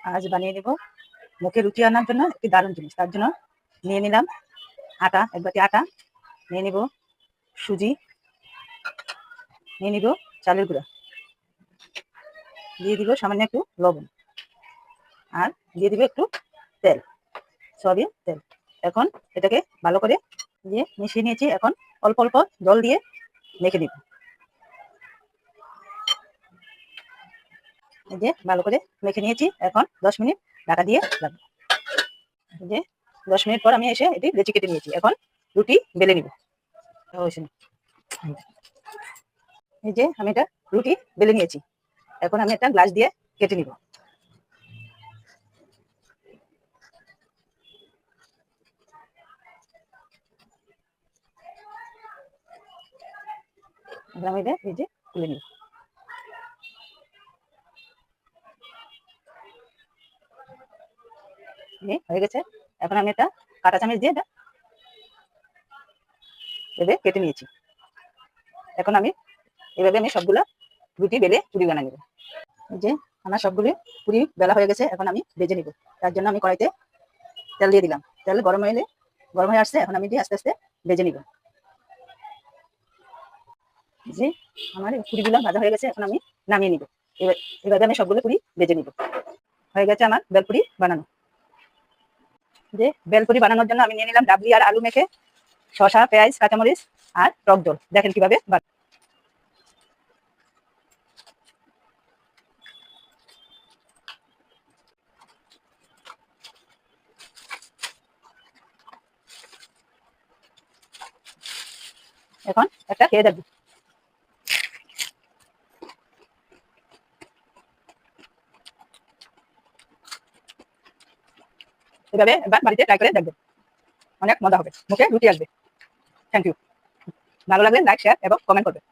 আজ বানিয়ে নেব মুখে রুচি আনার জন্য একটি দারুণ জিনিস। তার জন্য নিয়ে নিলাম আটা, এক বাটি আটা, নিয়ে নিব সুজি, নিয়ে নিব চালের গুঁড়া, দিয়ে দিব সামান্য একটু লবণ, আর দিয়ে দিব একটু তেল, সয়াবিন তেল। এখন এটাকে ভালো করে দিয়ে মিশিয়ে নিয়েছি। এখন অল্প অল্প জল দিয়ে মেখে দিব। এই যে ভালো করে মেখে নিয়েছি। এখন 10 মিনিট ঢাকা দিয়ে রাখবো। এই যে 10 মিনিট পর আমি এসে এটি লেচি কেটে নিয়েছি। এখন রুটি বেলে নিব। এই যে আমি এটা রুটি বেলে নিয়েছি। এখন আমি একটা গ্লাস দিয়ে কেটে নিব। আমি এটা এই যে তুলে নিব। হয়ে গেছে। এখন আমি একটা কাঁটা চামচ দিয়ে এটা এভাবে কেটে নিয়েছি। এখন আমি এভাবে সবগুলা রুটি বেলে পুরি বানিয়ে নেব। এই যে আমার সবগুলি পুরি বেলা হয়ে গেছে। এখন আমি ভেজে নিব। তার জন্য আমি কড়াইতে তেল দিয়ে দিলাম। তেল গরম হয়ে আসছে। এখন আমি দিয়ে আস্তে আস্তে ভেজে নিব। যে আমার পুরিগুলো ভাজা হয়ে গেছে। এখন আমি নামিয়ে নিব। এভাবে আমি সবগুলো পুরি ভেজে নিব। হয়ে গেছে আমার বেলপুরি বানানো। যে বেলপুরি বানানোর জন্য আমি নিয়ে নিলাম ডাবলি আর আলু মেখে, শসা, পেঁয়াজ, কাঁচামরিচ আর টক দই। দেখেন কিভাবে এখন একটা খেয়ে দেখবো। এভাবে একবার বাড়িতে ট্রাই করে দেখবেন। অনেক মজা হবে, মুখে রুটি আসবে। Thank you. ভালো লাগলে লাইক, শেয়ার এবং কমেন্ট করবেন।